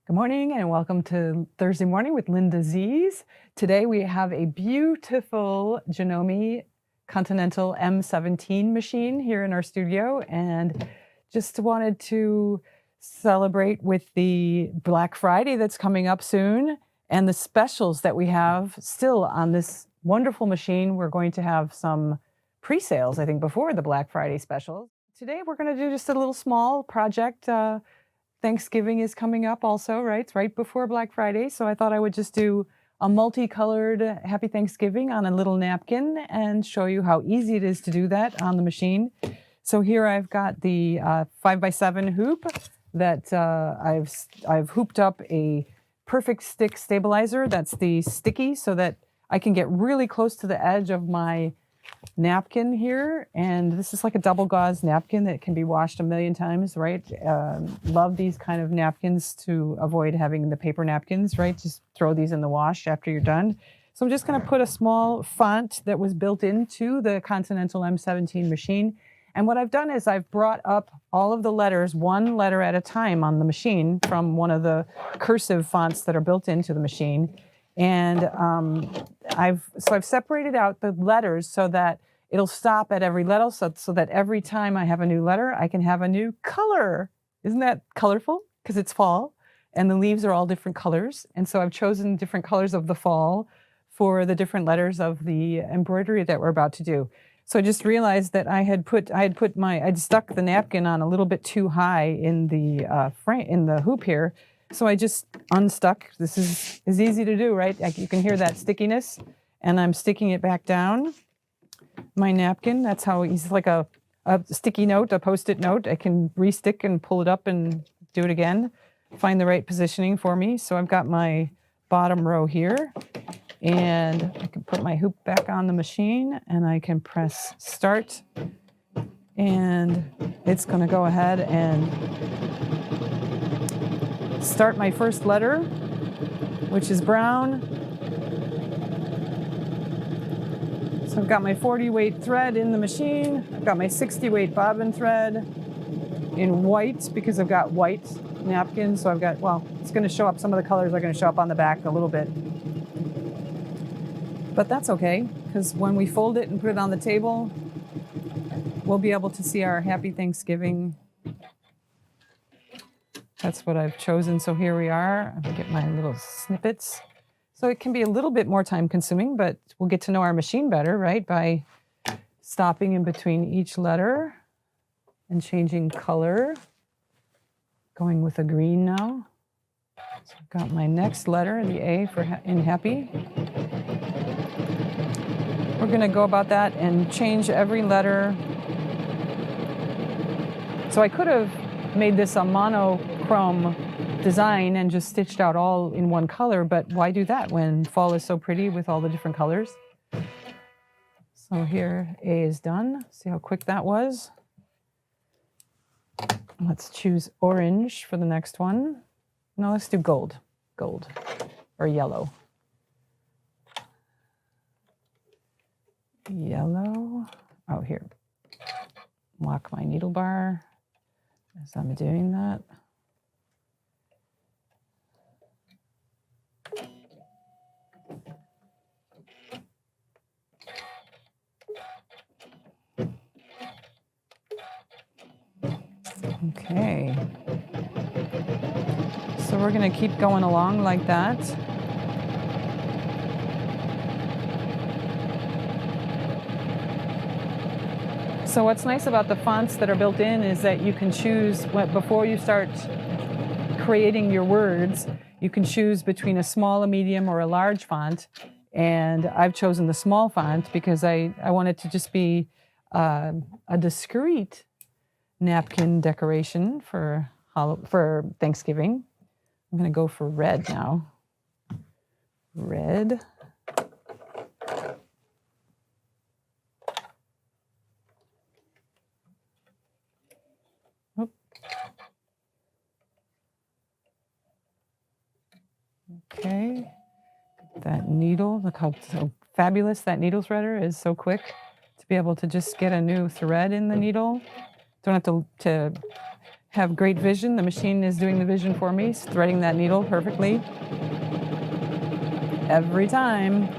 Good morning and welcome to Thursday Morning with LindaZ. Today we have a beautiful Janome Continental M17 machine here in our studio, and just wanted to celebrate with the Black Friday that's coming up soon and the specials that we have still on this wonderful machine. We're going to have some pre-sales, I think, before the Black Friday specials. Today we're going to do just a little small project. Thanksgiving is coming up also, right? It's right before Black Friday. So I thought I would just do a multicolored Happy Thanksgiving on a little napkin and show you how easy it is to do that on the machine. So here I've got the 5x7 hoop that I've hooped up a perfect stick stabilizer. That's the sticky so that I can get really close to the edge of my napkin here, and this is like a double gauze napkin that can be washed a million times, right? Love these kind of napkins to avoid having the paper napkins, right? Just throw these in the wash after you're done. So I'm just going to put a small font that was built into the Continental M17 machine, and what I've done is I've brought up all of the letters one letter at a time on the machine from one of the cursive fonts that are built into the machine. And I've separated out the letters so that it'll stop at every letter, so that every time I have a new letter, I can have a new color. Isn't that colorful? Because it's fall, and the leaves are all different colors. And so I've chosen different colors of the fall for the different letters of the embroidery that we're about to do. So I just realized that I'd stuck the napkin on a little bit too high in the frame, in the hoop here. So I just unstuck. This is easy to do, right? You can hear that stickiness, and I'm sticking it back down my napkin. That's how easy, like a sticky note, a Post-it note. I can restick and pull it up and do it again. Find the right positioning for me. So I've got my bottom row here, and I can put my hoop back on the machine, and I can press start, and it's going to go ahead and start my first letter, which is brown. So I've got my 40 weight thread in the machine. I've got my 60 weight bobbin thread in white because I've got white napkins. So I've got, well, it's going to show up, some of the colors are going to show up on the back a little bit. But that's okay, because when we fold it and put it on the table, we'll be able to see our Happy Thanksgiving. That's what I've chosen. So here we are. I'll get my little snippets. So it can be a little bit more time consuming, but we'll get to know our machine better, right? By stopping in between each letter and changing color. Going with a green now. So I've got my next letter, the A for in happy. We're going to go about that and change every letter. So I could have made this a monochrome design and just stitched out all in one color, but why do that when fall is so pretty with all the different colors? So here A is done. See how quick that was? Let's choose orange for the next one. No, let's do gold. Gold or yellow. Yellow. Oh, here. Lock my needle bar as I'm doing that. Okay. So we're going to keep going along like that. So what's nice about the fonts that are built in is that you can choose, before you start creating your words, you can choose between a small, a medium, or a large font. And I've chosen the small font because I want it to just be a discreet napkin decoration for Thanksgiving. I'm going to go for red now. Red. Okay, that needle, look how so fabulous that needle threader is, so quick to be able to just get a new thread in the needle. Don't have to have great vision. The machine is doing the vision for me, threading that needle perfectly every time.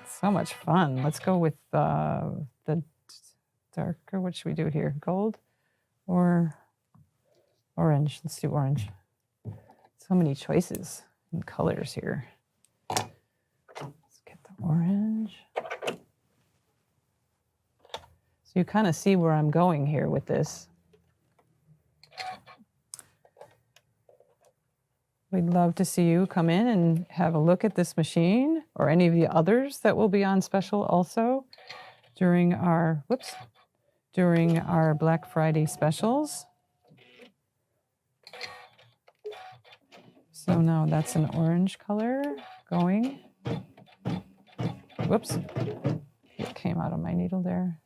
So much fun. Let's go with the darker. What should we do here? Gold or orange? Let's do orange. So many choices and colors here. Let's get the orange. So you kind of see where I'm going here with this. We'd love to see you come in and have a look at this machine or any of the others that will be on special also during our, during our Black Friday specials. So now that's an orange color going. Whoops, it came out of my needle there.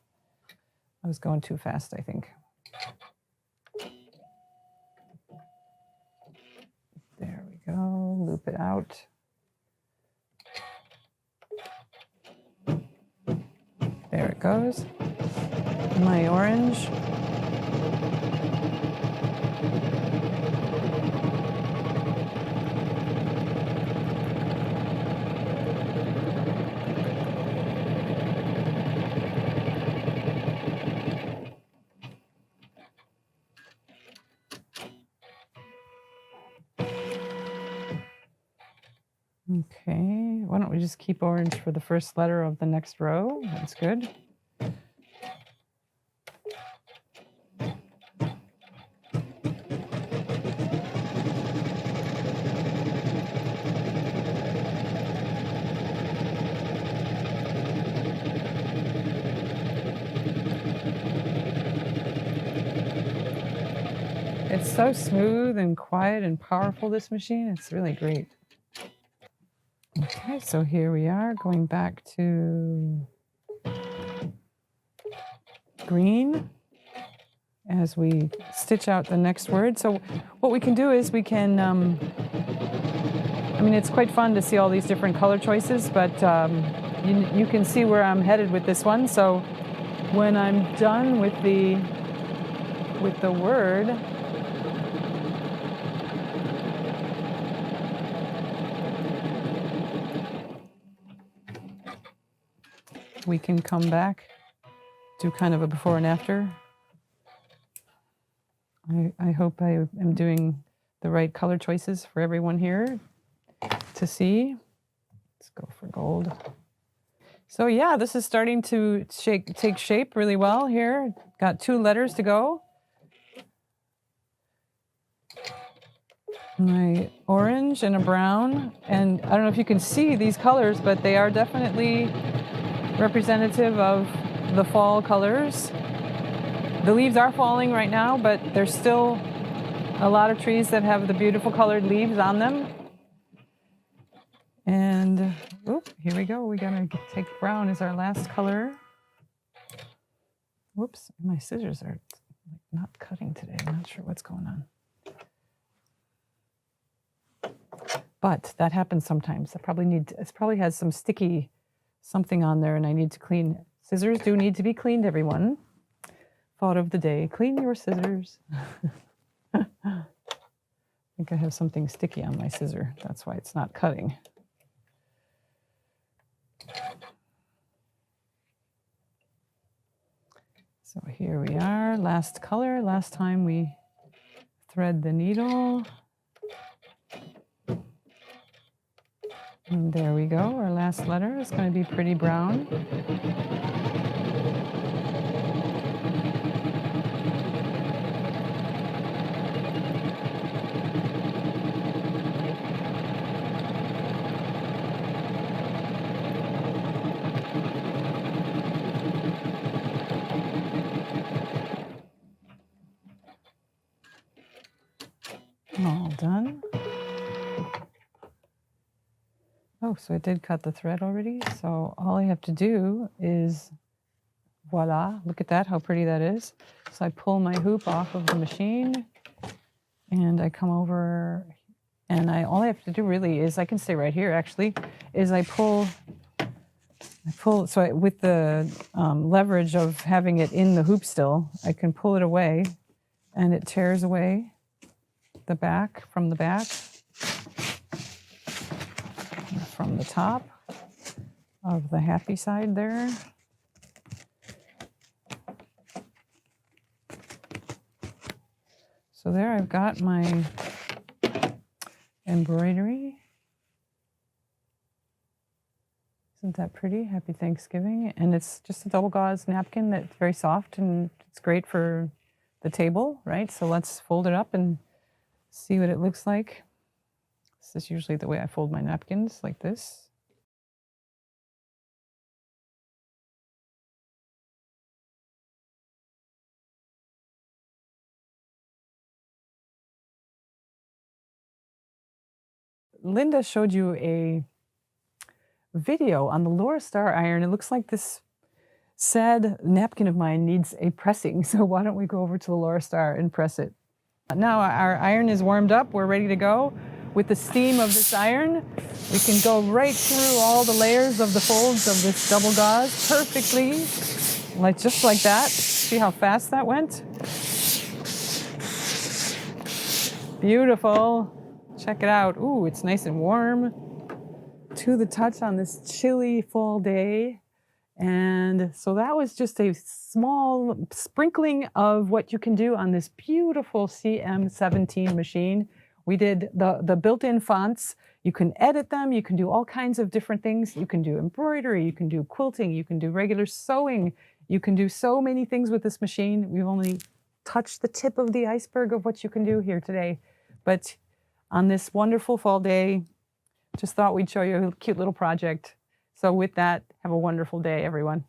I was going too fast, I think. There we go, loop it out. There it goes. My orange. Okay, why don't we just keep orange for the first letter of the next row? That's good. It's so smooth and quiet and powerful, this machine. It's really great. Okay, so here we are going back to green as we stitch out the next word. So what we can do is we can, I mean, it's quite fun to see all these different color choices, but you can see where I'm headed with this one. So when I'm done with the word, we can come back, do kind of a before and after. I hope I am doing the right color choices for everyone here to see. Let's go for gold. So yeah, this is starting to take shape really well here. Got 2 letters to go. My orange and a brown. And I don't know if you can see these colors, but they are definitely representative of the fall colors. The leaves are falling right now, but there's still a lot of trees that have the beautiful colored leaves on them. And here we go. We gotta take brown as our last color. Whoops, my scissors are not cutting today. I'm not sure what's going on. But that happens sometimes. It probably has some sticky something on there and I need to clean. Scissors do need to be cleaned, everyone. Thought of the day, clean your scissors. I think I have something sticky on my scissor. That's why it's not cutting. So here we are, last color. Last time we thread the needle. And there we go, our last letter is going to be pretty brown. All done. Oh, so I did cut the thread already. So all I have to do is Voila, look at that, how pretty that is. So I pull my hoop off of the machine and I come over and all I have to do really is, I can stay right here actually, is I pull, so with the leverage of having it in the hoop still, I can pull it away and it tears away the back from the back, from the top of the happy side there. So there I've got my embroidery. Isn't that pretty? Happy Thanksgiving. And it's just a double gauze napkin that's very soft and it's great for the table, right? So let's fold it up and see what it looks like. This is usually the way I fold my napkins, like this. Linda showed you a video on the Laura Star iron. It looks like this sad napkin of mine needs a pressing, so why don't we go over to the Laura Star and press it. Now our iron is warmed up, we're ready to go. With the steam of this iron, we can go right through all the layers of the folds of this double gauze perfectly, just like that. See how fast that went? Beautiful. Check it out. Ooh, it's nice and warm to the touch on this chilly fall day. And so that was just a small sprinkling of what you can do on this beautiful M17 machine. We did the built-in fonts. You can edit them. You can do all kinds of different things. You can do embroidery. You can do quilting. You can do regular sewing. You can do so many things with this machine. We've only touched the tip of the iceberg of what you can do here today. But on this wonderful fall day, just thought we'd show you a cute little project. So with that, have a wonderful day, everyone.